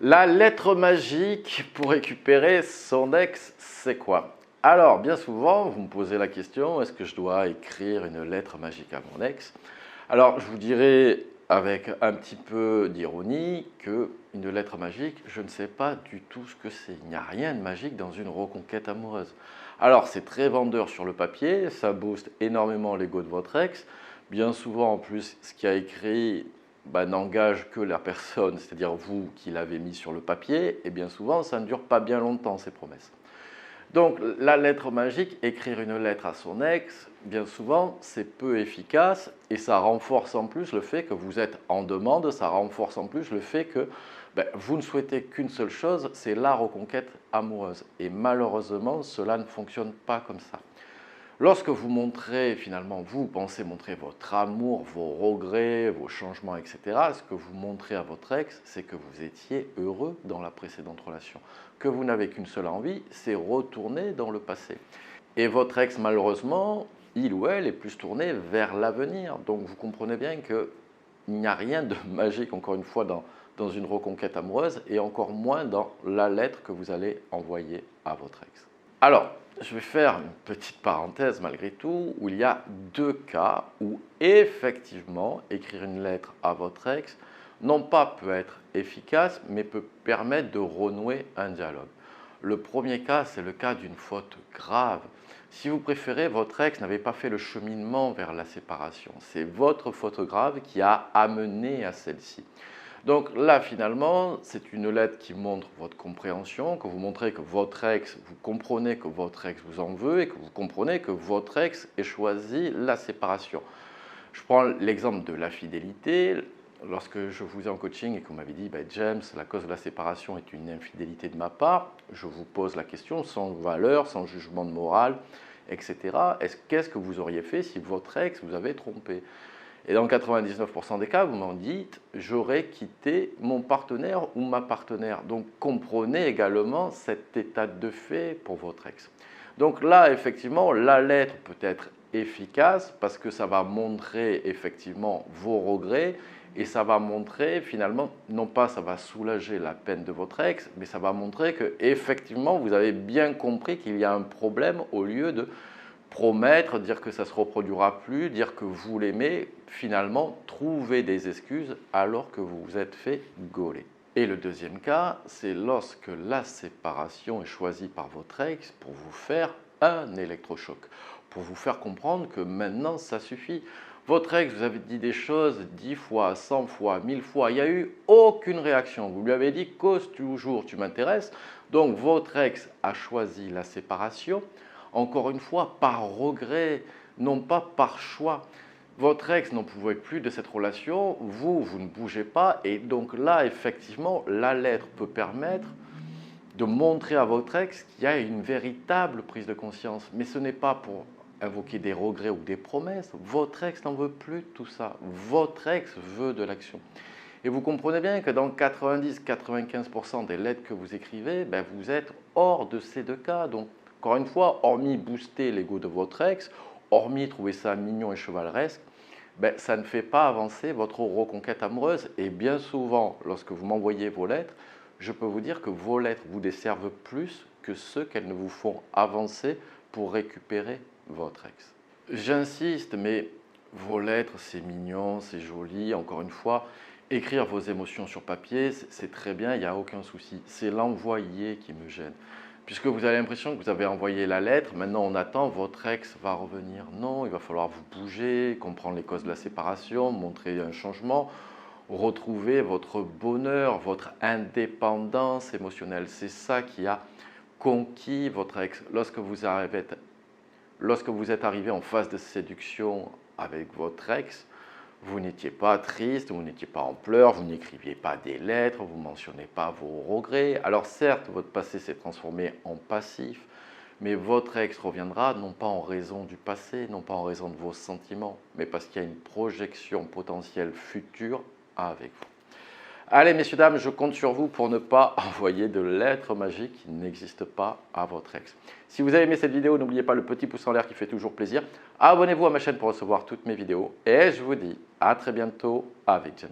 La lettre magique pour récupérer son ex, c'est quoi? Alors, bien souvent, vous me posez la question, est-ce que je dois écrire une lettre magique à mon ex? Alors, je vous dirais avec un petit peu d'ironie que une lettre magique, je ne sais pas du tout ce que c'est. Il n'y a rien de magique dans une reconquête amoureuse. Alors, c'est très vendeur sur le papier, ça booste énormément l'ego de votre ex. Bien souvent, en plus, ce qui a écrit n'engage que la personne, c'est-à-dire vous qui l'avez mis sur le papier, et bien souvent, ça ne dure pas bien longtemps, ces promesses. Donc, la lettre magique, écrire une lettre à son ex, bien souvent, c'est peu efficace et ça renforce en plus le fait que vous êtes en demande, ça renforce en plus le fait que vous ne souhaitez qu'une seule chose, c'est la reconquête amoureuse. Et malheureusement, cela ne fonctionne pas comme ça. Lorsque vous montrez, finalement, vous pensez montrer votre amour, vos regrets, vos changements, etc., ce que vous montrez à votre ex, c'est que vous étiez heureux dans la précédente relation. Que vous n'avez qu'une seule envie, c'est retourner dans le passé. Et votre ex, malheureusement, il ou elle est plus tourné vers l'avenir. Donc vous comprenez bien qu'il n'y a rien de magique, encore une fois, dans une reconquête amoureuse, et encore moins dans la lettre que vous allez envoyer à votre ex. Alors, je vais faire une petite parenthèse malgré tout, où il y a deux cas où effectivement écrire une lettre à votre ex, non pas peut être efficace, mais peut permettre de renouer un dialogue. Le premier cas, c'est le cas d'une faute grave. Si vous préférez, votre ex n'avait pas fait le cheminement vers la séparation. C'est votre faute grave qui a amené à celle-ci. Donc là, finalement, c'est une lettre qui montre votre compréhension, que vous montrez que votre ex, vous comprenez que votre ex vous en veut et que vous comprenez que votre ex ait choisi la séparation. Je prends l'exemple de la fidélité. Lorsque je vous ai en coaching et que vous m'avez dit James, la cause de la séparation est une infidélité de ma part, je vous pose la question sans valeur, sans jugement de morale, etc. Qu'est-ce que vous auriez fait si votre ex vous avait trompé? Et dans 99% des cas, vous m'en dites, j'aurais quitté mon partenaire ou ma partenaire. Donc comprenez également cet état de fait pour votre ex. Donc là, effectivement, la lettre peut être efficace parce que ça va montrer effectivement vos regrets et ça va montrer finalement, non pas ça va soulager la peine de votre ex, mais ça va montrer que effectivement vous avez bien compris qu'il y a un problème au lieu de promettre, dire que ça ne se reproduira plus, dire que vous l'aimez, finalement, trouver des excuses alors que vous vous êtes fait gauler. Et le deuxième cas, c'est lorsque la séparation est choisie par votre ex pour vous faire un électrochoc, pour vous faire comprendre que maintenant, ça suffit. Votre ex vous avez dit des choses 10 fois, 100 fois, 1000 fois, il n'y a eu aucune réaction. Vous lui avez dit « cause toujours, tu m'intéresses ». Donc votre ex a choisi la séparation, encore une fois, par regret, non pas par choix. Votre ex n'en pouvait plus de cette relation, vous ne bougez pas, et donc là, effectivement, la lettre peut permettre de montrer à votre ex qu'il y a une véritable prise de conscience. Mais ce n'est pas pour invoquer des regrets ou des promesses. Votre ex n'en veut plus de tout ça. Votre ex veut de l'action. Et vous comprenez bien que dans 90-95% des lettres que vous écrivez, vous êtes hors de ces deux cas. Donc, encore une fois, hormis booster l'ego de votre ex, hormis trouver ça mignon et chevaleresque, ça ne fait pas avancer votre reconquête amoureuse. Et bien souvent, lorsque vous m'envoyez vos lettres, je peux vous dire que vos lettres vous desservent plus que ce qu'elles ne vous font avancer pour récupérer votre ex. J'insiste, mais vos lettres, c'est mignon, c'est joli. Encore une fois, écrire vos émotions sur papier, c'est très bien, il n'y a aucun souci. C'est l'envoyer qui me gêne. Puisque vous avez l'impression que vous avez envoyé la lettre, maintenant on attend, votre ex va revenir. Non, il va falloir vous bouger, comprendre les causes de la séparation, montrer un changement, retrouver votre bonheur, votre indépendance émotionnelle. C'est ça qui a conquis votre ex. Lorsque vous êtes arrivé en phase de séduction avec votre ex, vous n'étiez pas triste, vous n'étiez pas en pleurs, vous n'écriviez pas des lettres, vous ne mentionnez pas vos regrets. Alors certes, votre passé s'est transformé en passif, mais votre ex reviendra non pas en raison du passé, non pas en raison de vos sentiments, mais parce qu'il y a une projection potentielle future avec vous. Allez, messieurs, dames, je compte sur vous pour ne pas envoyer de lettres magiques qui n'existent pas à votre ex. Si vous avez aimé cette vidéo, n'oubliez pas le petit pouce en l'air qui fait toujours plaisir. Abonnez-vous à ma chaîne pour recevoir toutes mes vidéos. Et je vous dis à très bientôt avec James.